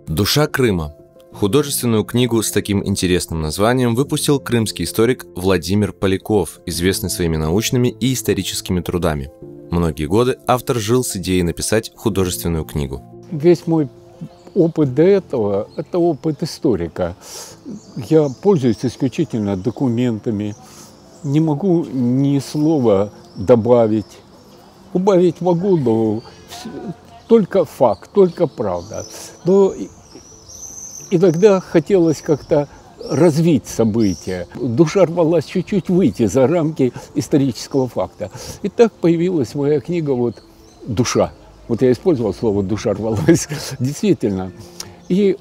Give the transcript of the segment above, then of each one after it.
Душа Крыма. Художественную книгу с таким интересным названием выпустил крымский историк Владимир Поляков, известный своими научными и историческими трудами. Многие годы автор жил с идеей написать художественную книгу. Весь мой опыт до этого – это опыт историка. Я пользуюсь исключительно документами, не могу ни слова добавить. Убавить могу, но только факт, только правда. Но иногда хотелось как-то развить события. Душа рвалась чуть-чуть выйти за рамки исторического факта. И так появилась моя книга «Душа». Вот я использовал слово «душа рвалась», действительно. И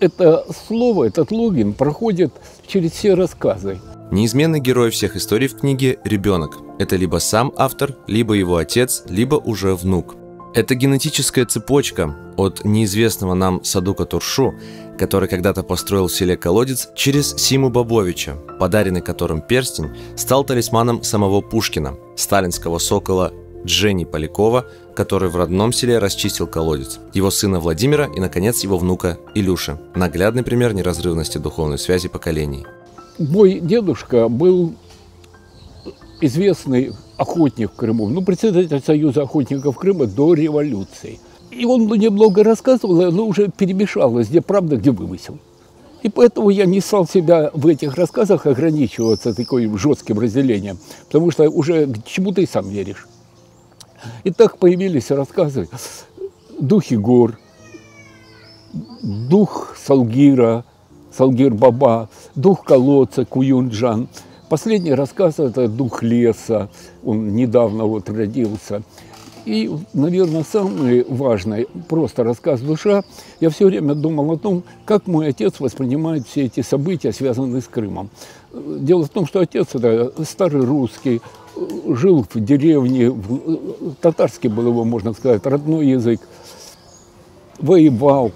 это слово, этот логин проходит через все рассказы. Неизменный герой всех историй в книге – ребенок. Это либо сам автор, либо его отец, либо уже внук. Это генетическая цепочка от неизвестного нам Садука Туршу, который когда-то построил в селе колодец, через Симу Бобовича, подаренный которым перстень стал талисманом самого Пушкина, сталинского сокола Джени Полякова, который в родном селе расчистил колодец, его сына Владимира и, наконец, его внука Илюши. Наглядный пример неразрывности духовной связи поколений. Мой дедушка был известный охотник в Крыму, председатель Союза охотников Крыма до революции. И он мне много рассказывал, и оно уже перемешалось, где правда, где вымысел. И поэтому я не стал себя в этих рассказах ограничиваться таким жестким разделением, потому что уже к чему ты и сам веришь. И так появились рассказы «Духи гор», «Дух Салгира», Салгир-Баба, «Дух колодца», Куюнджан. Последний рассказ – это «Дух леса», он недавно родился. И, наверное, самый важный просто рассказ «Душа». Я все время думал о том, как мой отец воспринимает все эти события, связанные с Крымом. Дело в том, что отец – это старый русский, жил в деревне, татарский был его, можно сказать, родной язык, воевал.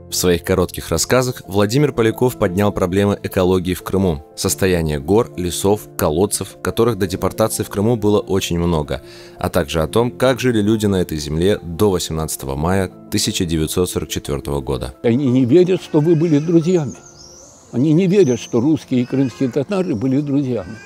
В своих коротких рассказах Владимир Поляков поднял проблемы экологии в Крыму, состояние гор, лесов, колодцев, которых до депортации в Крыму было очень много, а также о том, как жили люди на этой земле до 18 мая 1944 года. Они не верят, что вы были друзьями. Они не верят, что русские и крымские татары были друзьями.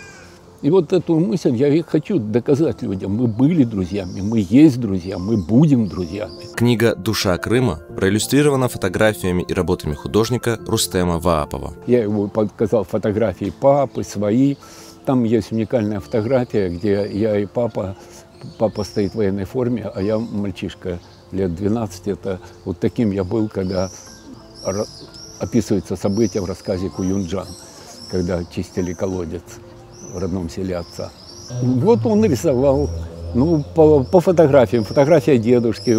И вот эту мысль я и хочу доказать людям. Мы были друзьями, мы есть друзья, мы будем друзьями. Книга «Душа Крыма» проиллюстрирована фотографиями и работами художника Рустема Ваапова. Я ему показал фотографии папы, свои. Там есть уникальная фотография, где я и папа. Папа стоит в военной форме, а я мальчишка лет 12. Это вот таким я был, когда описывается событие в рассказе «Куюнджан», когда чистили колодец в родном селе отца. Вот он рисовал, по фотографиям. Фотография дедушки,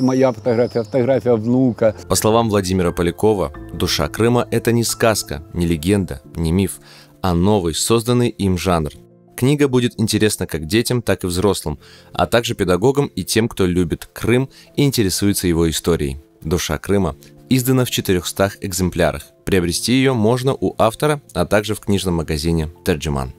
моя фотография, фотография внука. По словам Владимира Полякова, «Душа Крыма» — это не сказка, не легенда, не миф, а новый, созданный им жанр. Книга будет интересна как детям, так и взрослым, а также педагогам и тем, кто любит Крым и интересуется его историей. «Душа Крыма» издана в 400 экземплярах. Приобрести ее можно у автора, а также в книжном магазине «Терджиман».